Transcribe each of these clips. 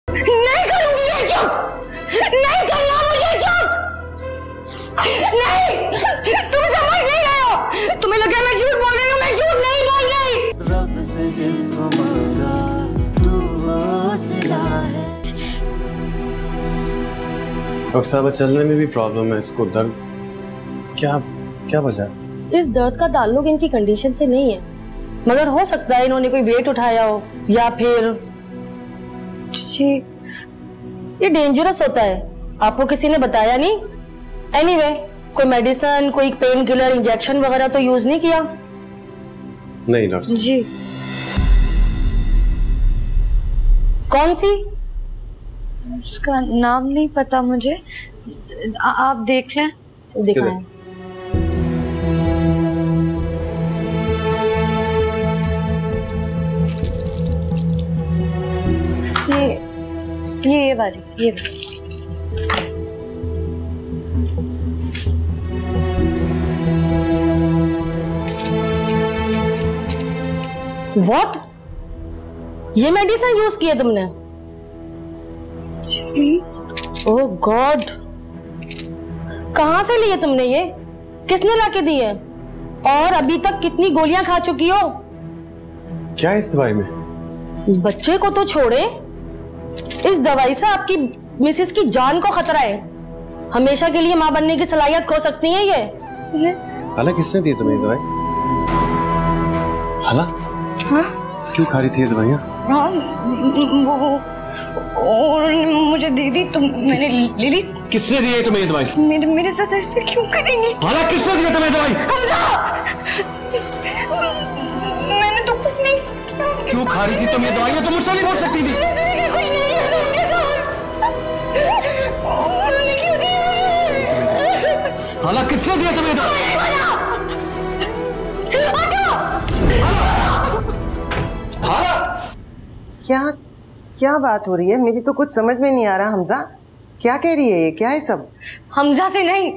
नहीं करूंगी मैं चुप, नहीं करना मुझे चुप। नहीं, तुम समझ नहीं रहे हो, तुम्हें लगा मैं झूठ बोल रही हूँ, मैं झूठ नहीं बोल रही। रब से जिसको मांगा तू वो सिला है। डॉक्टर साहब चलने में भी प्रॉब्लम है इसको, दर्द क्या क्या वजह है? इस दर्द का ताल्लुक इनकी कंडीशन से नहीं है, मगर हो सकता है इन्होंने कोई वेट उठाया हो या फिर जी ये डेंजरस होता है। आपको किसी ने बताया नहीं? एनीवे, कोई मेडिसिन, कोई पेन किलर, इंजेक्शन वगैरह तो यूज नहीं किया? नहीं डॉक्टर जी। कौन सी? उसका नाम नहीं पता मुझे, आप देख लें। दिखाएं। ये वाली, ये वाली। What? ये मेडिसिन यूज किया तुमने? जी। ओह गॉड, कहाँ से लिए तुमने ये? किसने लाके दी है? और अभी तक कितनी गोलियां खा चुकी हो? क्या इस दवाई में? बच्चे को तो छोड़े, इस दवाई से आपकी मिसेस की जान को खतरा है। हमेशा के लिए मां बनने की सलाहियत खो सकती है ये। हाला किसने दी तुम्हें ये दवाई? हाला? हाँ? क्यों खा रही थी ये दवाइयाँ? हाँ, वो मुझे दे दी तो मैंने ले ली। किसने दी है तुम्हें ये दवाई? मेरे साथ ऐसे क्यों करेंगी? हाला किसने दी है तुम्हें दवाई? हमजा! मैंने तो कुछ नहीं। क्यों खा रही थी तुम ये दवाइयाँ? तुम मुझसे नहीं बोल सकती थी। कोई नहीं है उनके साथ। उन्होंने क्यों दी मुझे? हाला किसने दिया तुम्हें दवाई? क्या क्या बात हो रही है? मेरी तो कुछ समझ में नहीं आ रहा। हमजा क्या कह रही है? ये क्या है सब? हमजा से नहीं,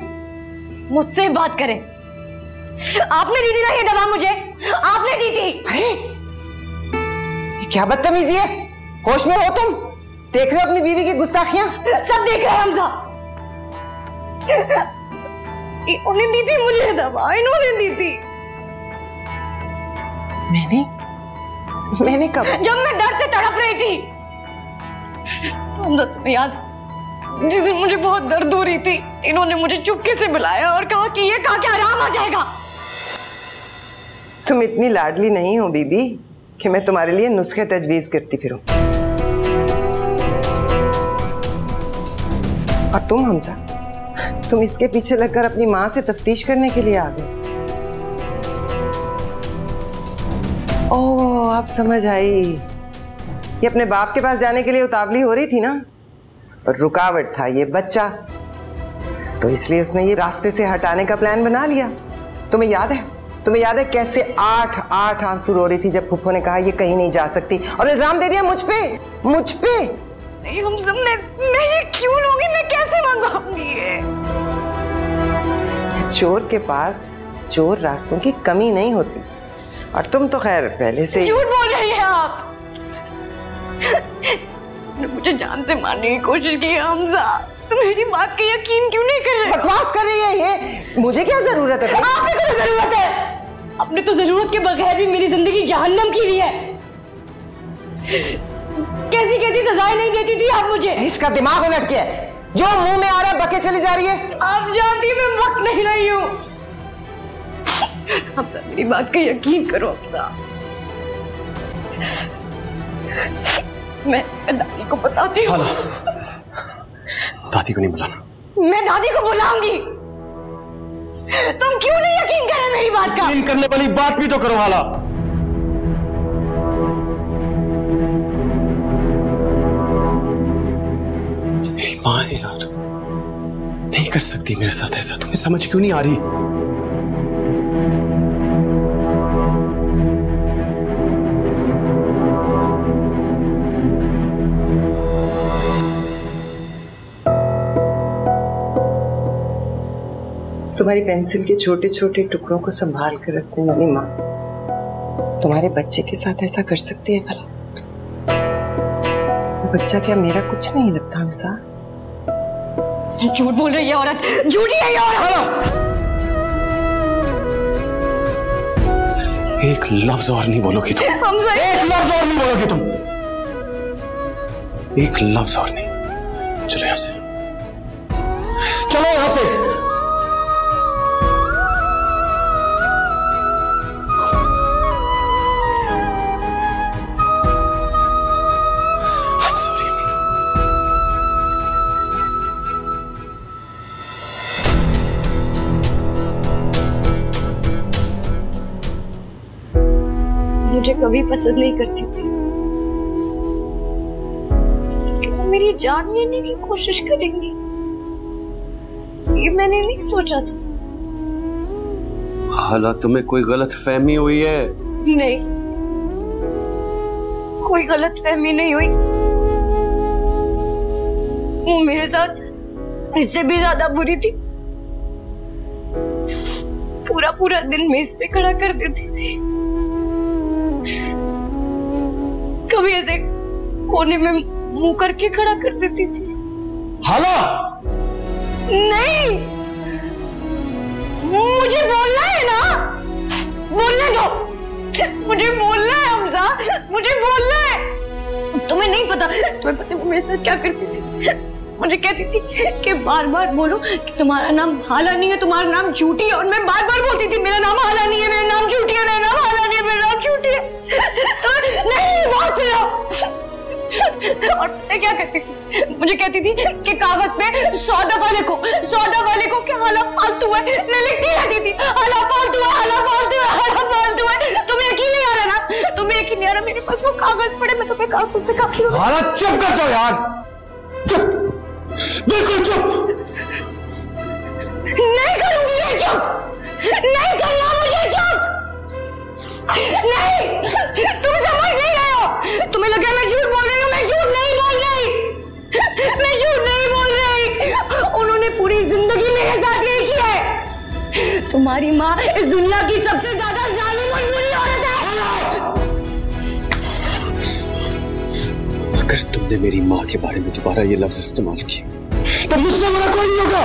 मुझसे बात करें। आपने दी थी ना ये दवा मुझे, आपने दी थी। अरे ये क्या बदतमीजी है? होश में हो तुम? देख रहे हो अपनी बीवी की गुस्ताखियां? सब देख रहे हैं हमजा। इन्होंने दी थी मुझे दवा, इन्होंने दी थी। मैंने कब? जब मैं दर्द से तड़प रही थी। तो हमजा तुम्हें याद, जिस दिन मुझे बहुत दर्द हो रही थी, इन्होंने मुझे चुपके से बुलाया और कहा कि ये खा के आराम आ जाएगा। तुम इतनी लाडली नहीं हो बीबी कि मैं तुम्हारे लिए नुस्खे तजवीज करती फिरूं। और तुम हमजा, तुम इसके पीछे लगकर अपनी माँ से तफ्तीश करने के लिए आ गए। ओह अब समझ आई, ये अपने बाप के पास जाने के लिए उतावली हो रही थी ना, और रुकावट था ये बच्चा, तो इसलिए उसने ये रास्ते से हटाने का प्लान बना लिया। तुम्हें याद है? तुम्हें याद है कैसे 8 आंसू रो रही थी जब फुफ्फो ने कहा ये कहीं नहीं जा सकती, और इल्जाम दे दिया मुझ पे। नहीं हम सब, मैं ये क्यों लूंगी? मैं कैसे मंगवाऊंगी ये? चोर के पास चोर रास्तों की कमी नहीं होती, और तुम तो खैर पहले से झूठ बोल रही है आप। मुझे जान से मारने की कोशिश की हमजा, तुम मेरी बात का यकीन क्यों नहीं कर रहे? बकवास कर रही है ये। मुझे क्या जरूरत है? आपने तो जरूरत है। आपने तो जरूरत के बगैर भी मेरी जिंदगी जहन्नम की ली है। कैसी कैसी सजाएं नहीं देती थी आप मुझे। इसका दिमाग उलट गया है, जो मुंह में आ रहा है बके चली जा रही है। आप जानती मैं वक्त नहीं रही हूँ। हमजा मेरी बात का यकीन करो हमजा। मैं दादी को बताती हूँ। दादी को नहीं बुलाना। मैं दादी को बुलाऊंगी। तुम क्यों नहीं यकीन कर रहे मेरी बात का? यकीन करने वाली बात भी तो करो हाला। मेरी माँ है यार, नहीं कर सकती मेरे साथ ऐसा। तुम्हें समझ क्यों नहीं आ रही? तुम्हारी पेंसिल के छोटे छोटे टुकड़ों को संभाल कर रखने वाली माँ तुम्हारे बच्चे के साथ ऐसा कर सकती है भला? बच्चा क्या मेरा कुछ नहीं लगता हमसा? झूठ बोल रही है औरत, झूठी है ये औरत। एक लफ्ज और नहीं बोलोगी तुम। हमजा, एक लफ्ज और नहीं बोलोगी तुम। एक लफ्ज और नहीं। चलो यहां से, चलो यहां से। I'm sorry, Amina. मुझे कभी पसंद नहीं करती थी, मेरी जान लेने की कोशिश करेंगी ये मैंने नहीं सोचा था। हाला, तुम्हें कोई गलत फहमी हुई है? नहीं, कोई गलत फहमी नहीं हुई। वो मेरे साथ इससे भी ज्यादा बुरी थी। पूरा पूरा दिन मेज पे खड़ा कर देती थी, कभी ऐसे कोने में मुंह करके खड़ा कर देती थी। हाला! नहीं, मुझे बोलना है ना, बोलने दो, मुझे बोलना है हमजा, मुझे बोलना है। तुम्हें नहीं पता, तुम्हें पता वो मेरे साथ क्या करती थी? मुझे कहती थी कि बार बार बोलो कि तुम्हारा नाम हाला नहीं है, तुम्हारा नाम झूठी है। और मैं बार बार बोलती थी मेरा नाम हाला नहीं है, मेरा नाम झूठी है, मेरा नाम हाला नहीं है, मेरा नाम झूठी है। नहीं, बहुत सुनो। और मैं क्या करती थी? मुझे कहती थी कि कागज पे 100 दफा लिखो, 100 दफा लिखो कि हाला फालतू है। मैं लिखती रहती थी हाला फालतू है, हाला फालतू है, हाला फालतू है। तुम्हें यकीन नहीं आ रहा ना? तुम्हें यकीन नहीं आ रहा? मेरे पास वो कागज पड़े, मैं तुम्हें कागज से काफी। हाला, चुप कर जाओ यार, चुप, बिल्कुल चुप। नहीं करूंगी मैं चुप, नहीं करना मुझे चुप। नहीं, तुम समझ नहीं रहे हो। तुम्हें लगा मैं झूठ बोल रही हूँ, मैं झूठ नहीं बोल रही, मैं झूठ नहीं बोल रही। उन्होंने पूरी जिंदगी मेरे साथ यही किया है। तुम्हारी माँ इस दुनिया की सबसे ज्यादा जालिम और बुरी औरत है। अगर तुमने मेरी माँ के बारे में दोबारा ये लफ्ज इस्तेमाल किया तो मुझसे बड़ा कोई नहीं होगा,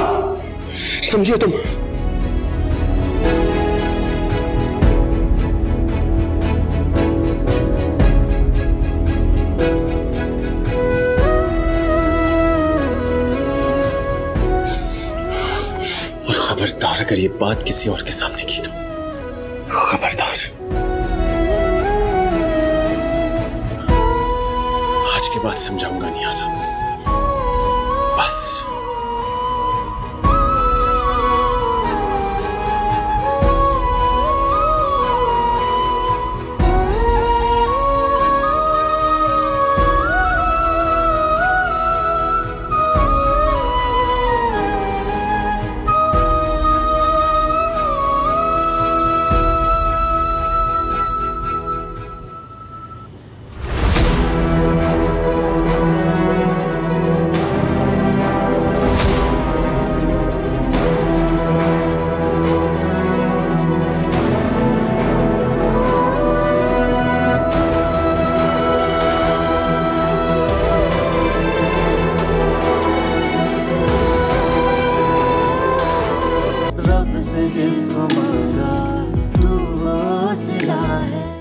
समझिए तुम। खबरदार अगर ये बात किसी और के सामने की तो खबरदार। आज के बाद समझाऊंगा नहीं हाला।